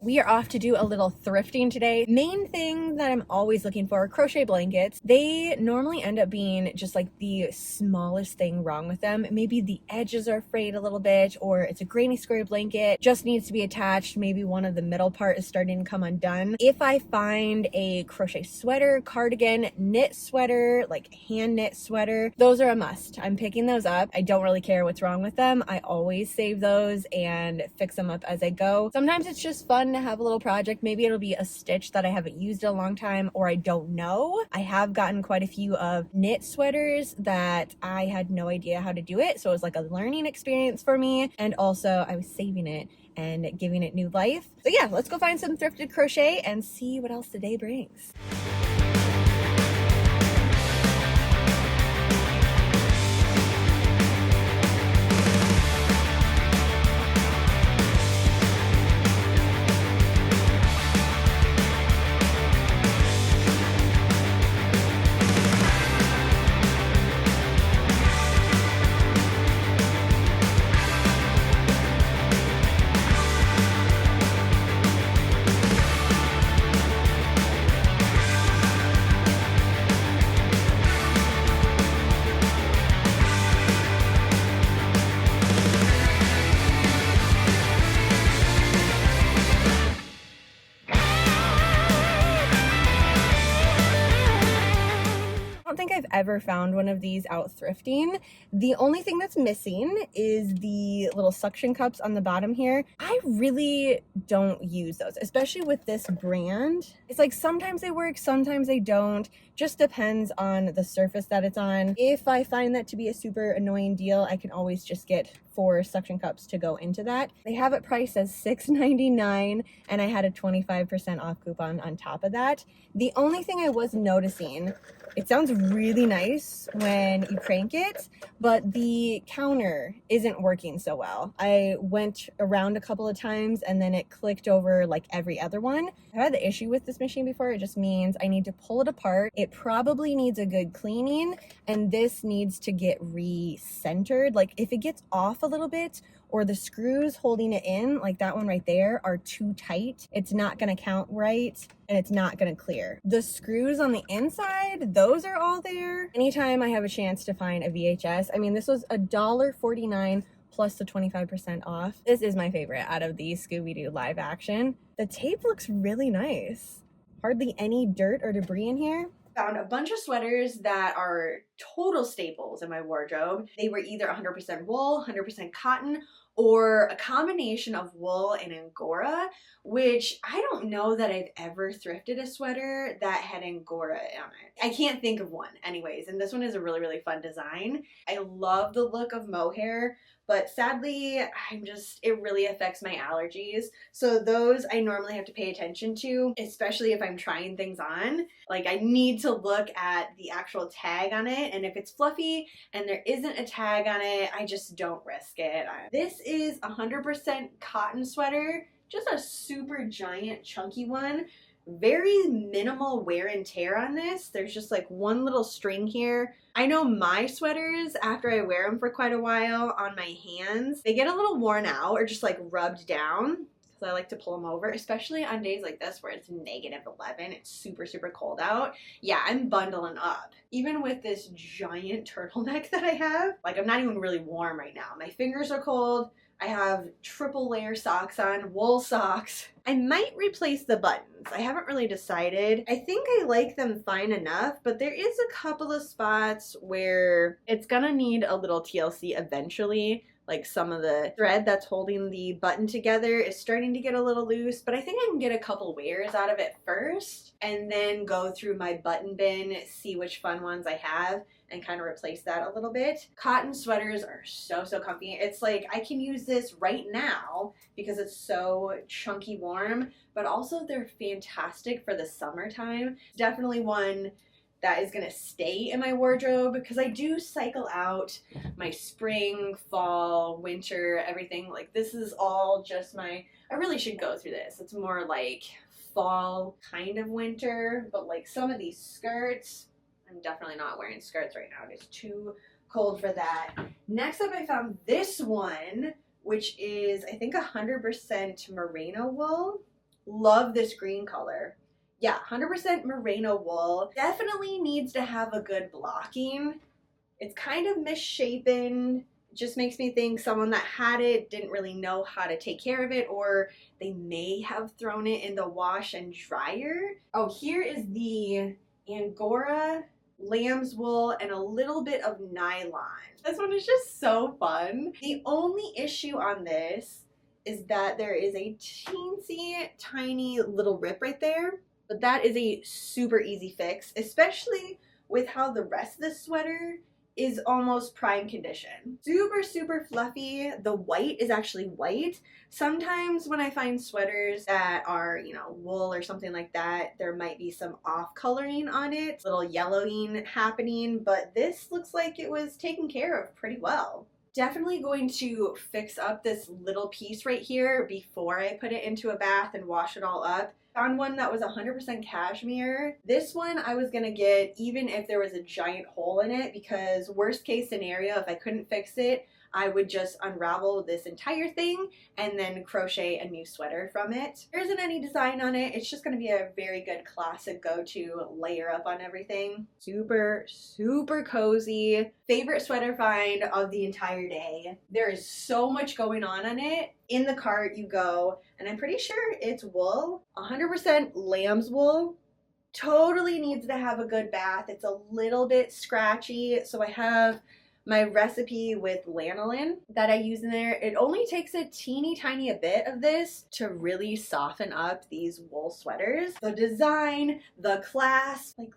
We are off to do a little thrifting today. Main thing that I'm always looking for, crochet blankets. They normally end up being just like the smallest thing wrong with them. Maybe the edges are frayed a little bit, or it's a granny square blanket, just needs to be attached. Maybe one of the middle part is starting to come undone. If I find a crochet sweater, cardigan, knit sweater, like hand knit sweater, those are a must. I'm picking those up. I don't really care what's wrong with them. I always save those and fix them up as I go. Sometimes it's just fun to have a little project. Maybe it'll be a stitch that I haven't used in a long time, or I don't know. I have gotten quite a few of knit sweaters that I had no idea how to do it, so it was like a learning experience for me, and also I was saving it and giving it new life. So yeah, let's go find some thrifted crochet and see what else the day brings. I don't think I've ever found one of these out thrifting. The only thing that's missing is the little suction cups on the bottom here. I really don't use those, especially with this brand. It's like sometimes they work, sometimes they don't. Just depends on the surface that it's on. If I find that to be a super annoying deal, I can always just get 4 suction cups to go into that. They have it priced as $6.99, and I had a 25% off coupon on top of that. The only thing I was noticing, it sounds really nice when you crank it, but the counter isn't working so well. I went around a couple of times and then it clicked over like every other one. I've had the issue with this machine before. It just means I need to pull it apart. It probably needs a good cleaning, and this needs to get re-centered. Like if it gets off a little bit, or the screws holding it in, like that one right there, are too tight, it's not gonna count right, and it's not gonna clear. The screws on the inside, those are all there. Anytime I have a chance to find a VHS, I mean, this was $1.49 plus the 25% off. This is my favorite out of the Scooby-Doo live action. The tape looks really nice. Hardly any dirt or debris in here. Found a bunch of sweaters that are total staples in my wardrobe. They were either 100% wool, 100% cotton, or a combination of wool and Angora, which I don't know that I've ever thrifted a sweater that had Angora on it. I can't think of one anyways, and this one is a really, really fun design. I love the look of mohair, but sadly, it really affects my allergies. So those I normally have to pay attention to, especially if I'm trying things on. Like I need to look at the actual tag on it, and if it's fluffy and there isn't a tag on it, I just don't risk it. This is 100% cotton sweater, just a super giant chunky one. Very minimal wear and tear on this. There's just like one little string here. I know my sweaters, after I wear them for quite a while on my hands, they get a little worn out or just like rubbed down. So I like to pull them over, especially on days like this where it's -11. It's super, super cold out. Yeah, I'm bundling up. Even with this giant turtleneck that I have, like I'm not even really warm right now. My fingers are cold. I have triple layer socks on, wool socks. I might replace the buttons. I haven't really decided. I think I like them fine enough, but there is a couple of spots where it's gonna need a little TLC eventually. Like some of the thread that's holding the button together is starting to get a little loose, but I think I can get a couple wears out of it first and then go through my button bin, see which fun ones I have, and kind of replace that a little bit. Cotton sweaters are so, so comfy. It's like I can use this right now because it's so chunky warm, but also they're fantastic for the summertime. Definitely one that is gonna stay in my wardrobe because I do cycle out my spring, fall, winter, everything. Like this is all just I really should go through this. It's more like fall, kind of winter, but like some of these skirts, I'm definitely not wearing skirts right now. It's too cold for that. Next up, I found this one, which is, I think, 100% merino wool. Love this green color. Yeah, 100% merino wool. Definitely needs to have a good blocking. It's kind of misshapen. It just makes me think someone that had it didn't really know how to take care of it, or they may have thrown it in the wash and dryer. Oh, here is the Angora lamb's wool and a little bit of nylon. This one is just so fun. The only issue on this is that there is a teensy tiny little rip right there, but that is a super easy fix, especially with how the rest of the sweater is almost prime condition. Super, super fluffy. The white is actually white. Sometimes when I find sweaters that are, you know, wool or something like that, there might be some off coloring on it, little yellowing happening, but this looks like it was taken care of pretty well. Definitely going to fix up this little piece right here before I put it into a bath and wash it all up. Found one that was 100% cashmere. This one I was gonna get even if there was a giant hole in it, because worst case scenario, if I couldn't fix it, I would just unravel this entire thing and then crochet a new sweater from it. There isn't any design on it. It's just gonna be a very good classic go-to layer up on everything. Super, super cozy. Favorite sweater find of the entire day. There is so much going on it. In the cart you go, and I'm pretty sure it's wool, 100% lamb's wool. Totally needs to have a good bath. It's a little bit scratchy, so I have my recipe with lanolin that I use in there. It only takes a teeny tiny bit of this to really soften up these wool sweaters. The design, the class, like,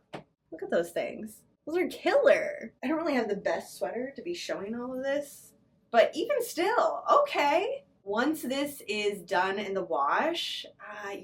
look at those things. Those are killer. I don't really have the best sweater to be showing all of this, but even still, okay. Once this is done in the wash,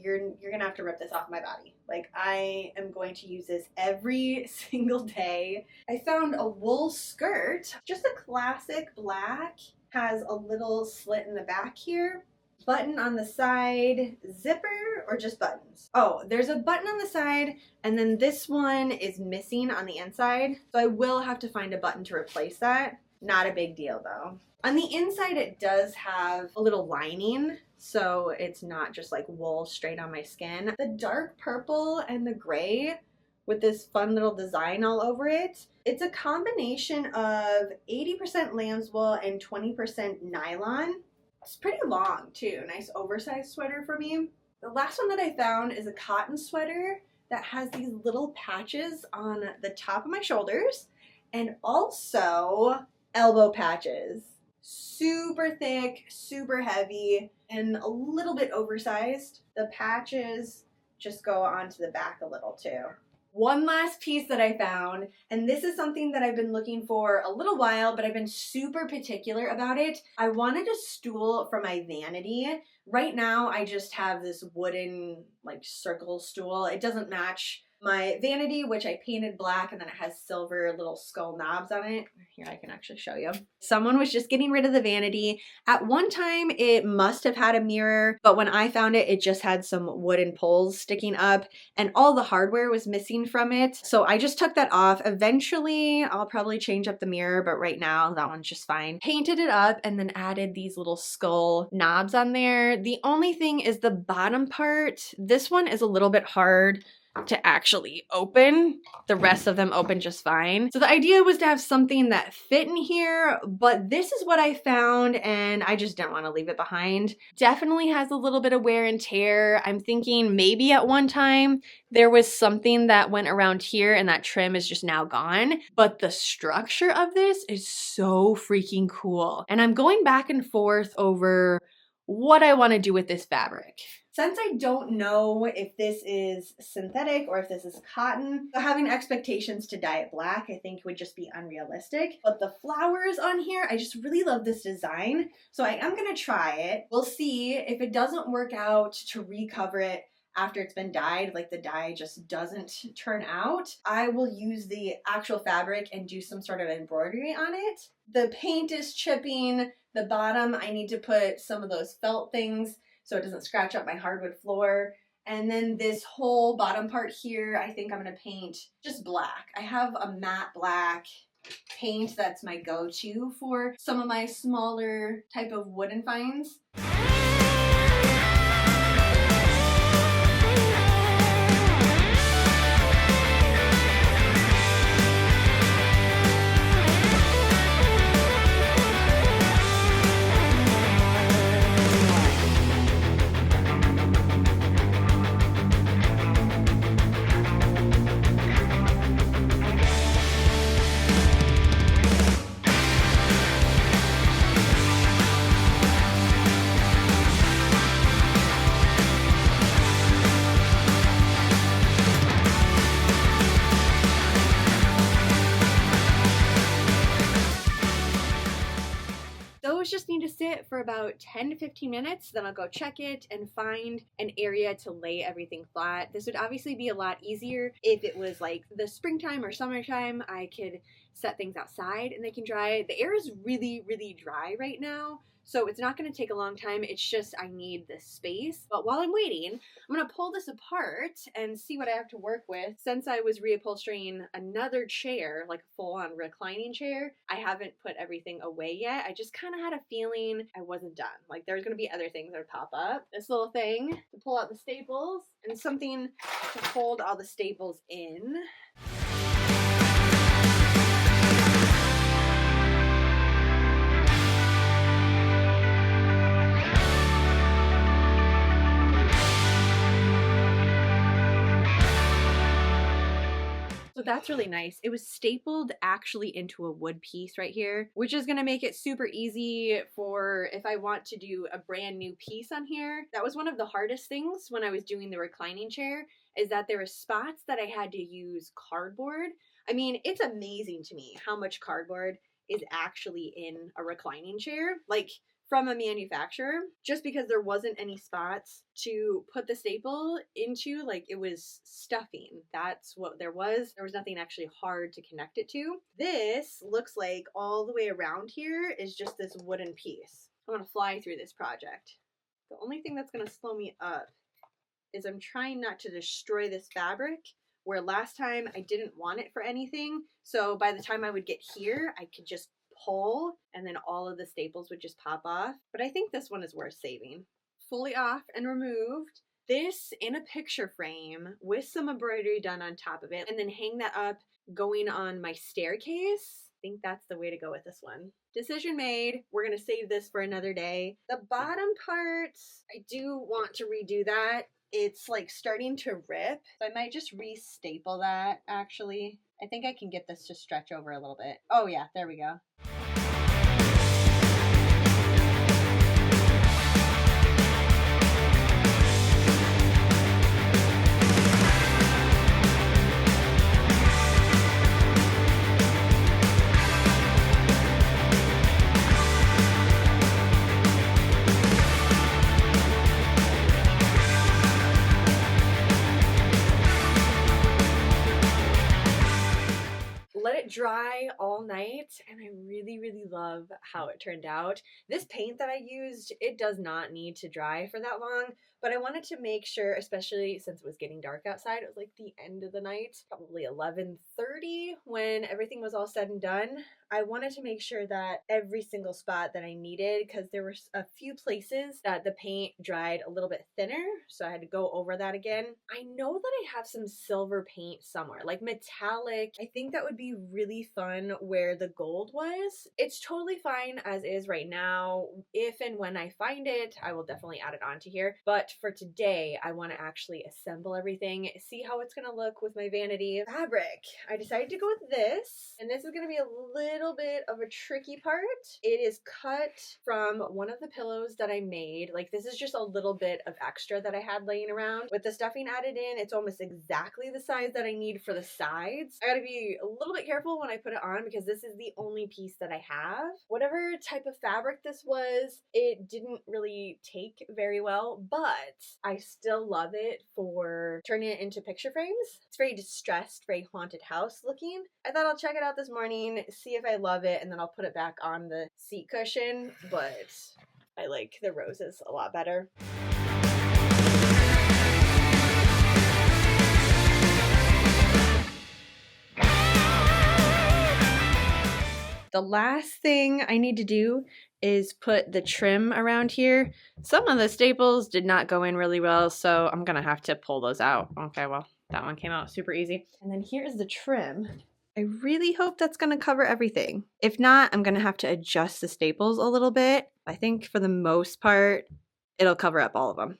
you're gonna have to rip this off my body. Like, I am going to use this every single day. I found a wool skirt, just a classic black, has a little slit in the back here, button on the side, zipper, or just buttons? Oh, there's a button on the side, and then this one is missing on the inside, so I will have to find a button to replace that. Not a big deal though. On the inside, it does have a little lining, so it's not just like wool straight on my skin. The dark purple and the gray with this fun little design all over it. It's a combination of 80% lamb's wool and 20% nylon. It's pretty long too, nice oversized sweater for me. The last one that I found is a cotton sweater that has these little patches on the top of my shoulders and also elbow patches. Super thick, super heavy, and a little bit oversized. The patches just go onto the back a little too. One last piece that I found, and this is something that I've been looking for a little while, but I've been super particular about it. I wanted a stool for my vanity. Right now, I just have this wooden, like, circle stool. It doesn't match my vanity, which I painted black, and then it has silver little skull knobs on it. Here, I can actually show you. Someone was just getting rid of the vanity. At one time, it must have had a mirror, but when I found it, it just had some wooden poles sticking up, and all the hardware was missing from it. So I just took that off. Eventually, I'll probably change up the mirror, but right now, that one's just fine. Painted it up, and then added these little skull knobs on there. The only thing is the bottom part. This one is a little bit hard to actually open. The rest of them open just fine. So the idea was to have something that fit in here, but this is what I found and I just didn't want to leave it behind. Definitely has a little bit of wear and tear. I'm thinking maybe at one time there was something that went around here and that trim is just now gone, but the structure of this is so freaking cool. And I'm going back and forth over what I want to do with this fabric. Since I don't know if this is synthetic or if this is cotton, so having expectations to dye it black I think would just be unrealistic. But the flowers on here, I just really love this design. So I am gonna try it. We'll see. If it doesn't work out to recover it after it's been dyed, like the dye just doesn't turn out, I will use the actual fabric and do some sort of embroidery on it. The paint is chipping. The bottom, I need to put some of those felt things so it doesn't scratch up my hardwood floor. And then this whole bottom part here, I think I'm gonna paint just black. I have a matte black paint that's my go-to for some of my smaller type of wooden finds. those just need to sit for about 10 to 15 minutes. Then I'll go check it and find an area to lay everything flat. This would obviously be a lot easier if it was like the springtime or summertime. I could set things outside and they can dry. The air is really, really dry right now, so it's not going to take a long time. It's just I need this space. But while I'm waiting, I'm going to pull this apart and see what I have to work with. Since I was reupholstering another chair, like a full-on reclining chair, I haven't put everything away yet. I just kind of had a feeling I wasn't done. Like there's going to be other things that would pop up. This little thing to pull out the staples and something to hold all the staples in. So that's really nice. It was stapled actually into a wood piece right here, which is going to make it super easy for if I want to do a brand new piece on here. That was one of the hardest things when I was doing the reclining chair, is that there were spots that I had to use cardboard. I mean, it's amazing to me how much cardboard is actually in a reclining chair. Like, from a manufacturer, just because there wasn't any spots to put the staple into, like it was stuffing. That's what there was. There was nothing actually hard to connect it to. This looks like all the way around here is just this wooden piece. I'm gonna fly through this project. The only thing that's gonna slow me up is I'm trying not to destroy this fabric, where last time I didn't want it for anything. So by the time I would get here, I could just pull and then all of the staples would just pop off. But I think this one is worth saving. Fully off and removed. This in a picture frame with some embroidery done on top of it, and then hang that up going on my staircase. I think that's the way to go with this one. Decision made. We're gonna save this for another day. The bottom part, I do want to redo that. It's like starting to rip, so I might just re-staple that actually. I think I can get this to stretch over a little bit. Oh yeah, there we go. Let it dry all night, and I really, really love how it turned out. This paint that I used, it does not need to dry for that long, but I wanted to make sure, especially since it was getting dark outside, it was like the end of the night, probably 11:30 when everything was all said and done. I wanted to make sure that every single spot that I needed, because there were a few places that the paint dried a little bit thinner, so I had to go over that again. I know that I have some silver paint somewhere, like metallic. I think that would be really fun where the gold was. It's totally fine as is right now. If and when I find it, I will definitely add it onto here. But for today, I want to actually assemble everything, see how it's going to look with my vanity fabric. I decided to go with this, and this is going to be a little bit of a tricky part. It is cut from one of the pillows that I made. Like, this is just a little bit of extra that I had laying around. With the stuffing added in, it's almost exactly the size that I need for the sides. I gotta be a little bit careful when I put it on because this is the only piece that I have. Whatever type of fabric this was, it didn't really take very well, but I still love it for turning it into picture frames. It's very distressed, very haunted house looking. I thought I'll check it out this morning, see if I love it, and then I'll put it back on the seat cushion, but I like the roses a lot better. The last thing I need to do is put the trim around here. Some of the staples did not go in really well, so I'm gonna have to pull those out. Okay, well, that one came out super easy. And then here's the trim. I really hope that's gonna cover everything. If not, I'm gonna have to adjust the staples a little bit. I think for the most part, it'll cover up all of them.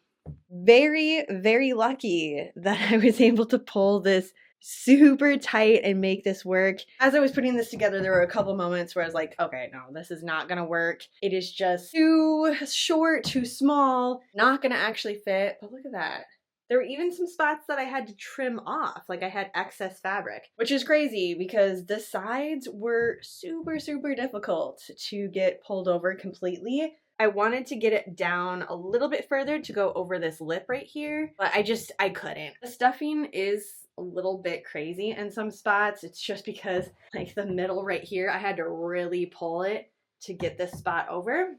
Very, very lucky that I was able to pull this super tight and make this work. As I was putting this together, there were a couple moments where I was like, okay, no, this is not gonna work. It is just too short, too small, not gonna actually fit. But look at that. There were even some spots that I had to trim off, like I had excess fabric, which is crazy because the sides were super, super difficult to get pulled over completely. I wanted to get it down a little bit further to go over this lip right here, but I couldn't. The stuffing is a little bit crazy in some spots. It's just because like the middle right here, I had to really pull it to get this spot over.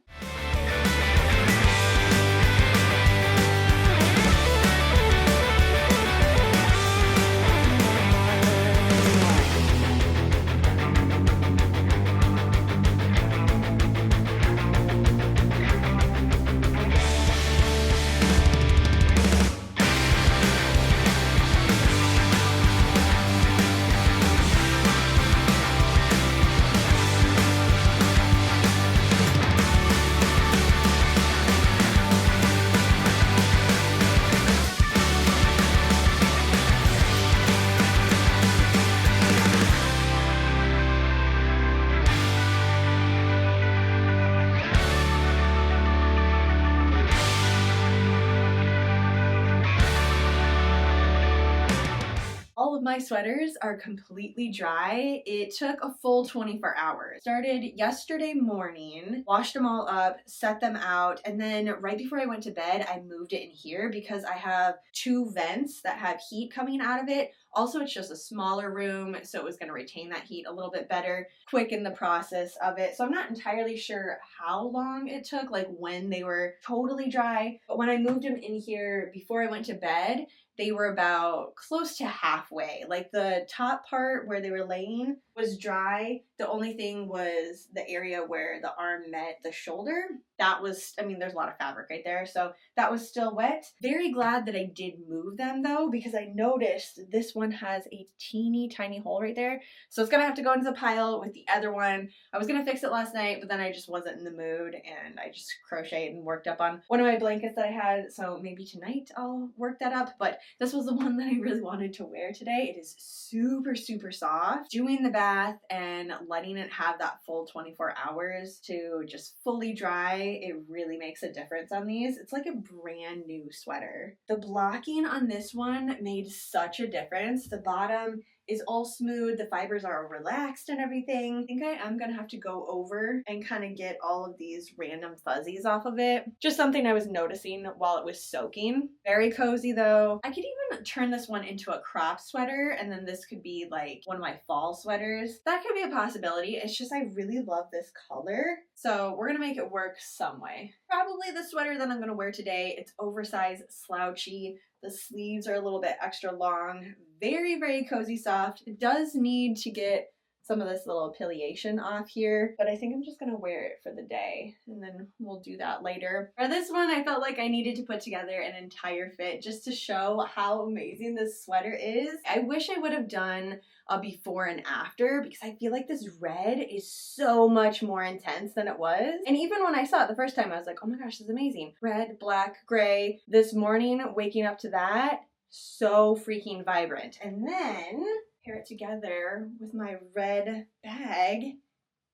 All of my sweaters are completely dry. It took a full 24 hours. Started yesterday morning, washed them all up, set them out, and then right before I went to bed, I moved it in here because I have 2 vents that have heat coming out of it. Also, it's just a smaller room, so it was going to retain that heat a little bit better, quicken the process of it. So I'm not entirely sure how long it took, like when they were totally dry. But when I moved them in here before I went to bed, they were about close to halfway. Like the top part where they were laying was dry. The only thing was the area where the arm met the shoulder. That was, I mean, there's a lot of fabric right there, so that was still wet. Very glad that I did move them though, because I noticed this one has a teeny tiny hole right there. So it's gonna have to go into the pile with the other one. I was gonna fix it last night, but then I just wasn't in the mood and I just crocheted and worked up on one of my blankets that I had. So maybe tonight I'll work that up, but this was the one that I really wanted to wear today. It is super, super soft. Doing the bath and letting it have that full 24 hours to just fully dry, it really makes a difference on these. It's like a brand new sweater. The blocking on this one made such a difference. The bottom is all smooth, the fibers are relaxed and everything. I think I am gonna have to go over and kind of get all of these random fuzzies off of it. Just something I was noticing while it was soaking. Very cozy though. I could even turn this one into a crop sweater and then this could be like one of my fall sweaters. That could be a possibility. It's just I really love this color. So we're gonna make it work some way. Probably the sweater that I'm gonna wear today. It's oversized, slouchy. The sleeves are a little bit extra long. Very, very cozy soft. It does need to get some of this little affiliation off here, but I think I'm just gonna wear it for the day and then we'll do that later. For this one, I felt like I needed to put together an entire fit just to show how amazing this sweater is. I wish I would have done a before and after because I feel like this red is so much more intense than it was. And even when I saw it the first time, I was like, oh my gosh, this is amazing. Red, black, gray. This morning, waking up to that, so freaking vibrant. And then pair it together with my red bag.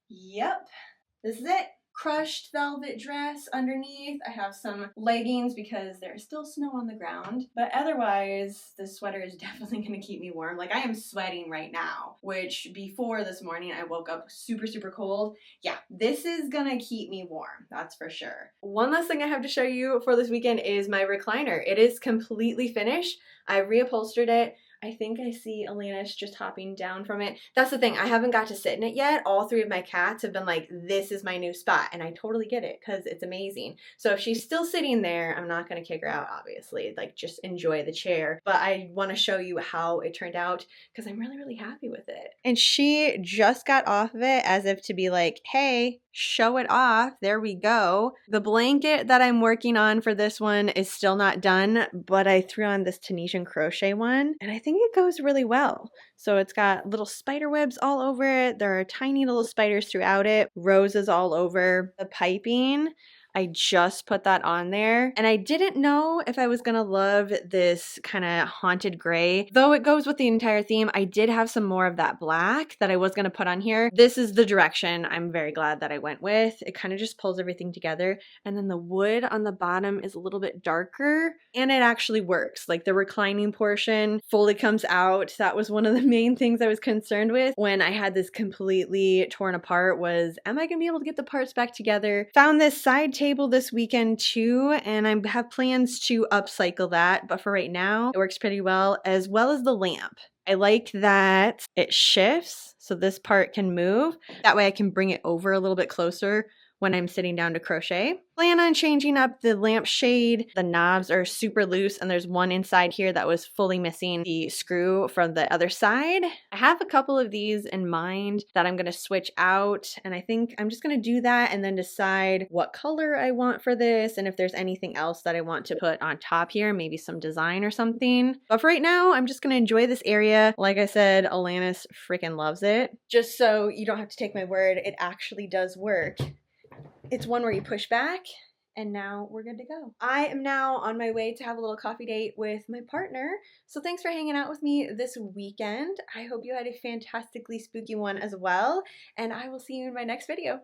Yep, this is it. Crushed velvet dress underneath. I have some leggings because there's still snow on the ground, but otherwise this sweater is definitely going to keep me warm. Like I am sweating right now, which before this morning I woke up super, super cold. Yeah, this is going to keep me warm. That's for sure. One last thing I have to show you for this weekend is my recliner. It is completely finished. I reupholstered it. I think I see Elena's just hopping down from it. That's the thing. I haven't got to sit in it yet. All 3 of my cats have been like, this is my new spot. And I totally get it because it's amazing. So if she's still sitting there, I'm not going to kick her out, obviously. Like, just enjoy the chair. But I want to show you how it turned out because I'm really, really happy with it. And she just got off of it as if to be like, hey, show it off. There we go. The blanket that I'm working on for this one is still not done, but I threw on this Tunisian crochet one and I think it goes really well. So it's got little spider webs all over it. There are tiny little spiders throughout it, roses all over the piping. I just put that on there, and I didn't know if I was gonna love this kind of haunted gray. Though it goes with the entire theme, I did have some more of that black that I was gonna put on here. This is the direction I'm very glad that I went with. It kind of just pulls everything together, and then the wood on the bottom is a little bit darker, and it actually works. Like the reclining portion fully comes out. That was one of the main things I was concerned with when I had this completely torn apart was, am I gonna be able to get the parts back together? Found this side table this weekend too, and I have plans to upcycle that, but for right now, it works pretty well as the lamp. I like that it shifts, so this part can move. That way I can bring it over a little bit closer when I'm sitting down to crochet. Plan on changing up the lamp shade. The knobs are super loose, and there's one inside here that was fully missing the screw from the other side. I have a couple of these in mind that I'm gonna switch out, and I think I'm just gonna do that and then decide what color I want for this, and if there's anything else that I want to put on top here, maybe some design or something. But for right now, I'm just gonna enjoy this area. Like I said, Alanis freaking loves it. Just so you don't have to take my word, it actually does work. It's one where you push back, and now we're good to go. I am now on my way to have a little coffee date with my partner. So thanks for hanging out with me this weekend. I hope you had a fantastically spooky one as well, and I will see you in my next video.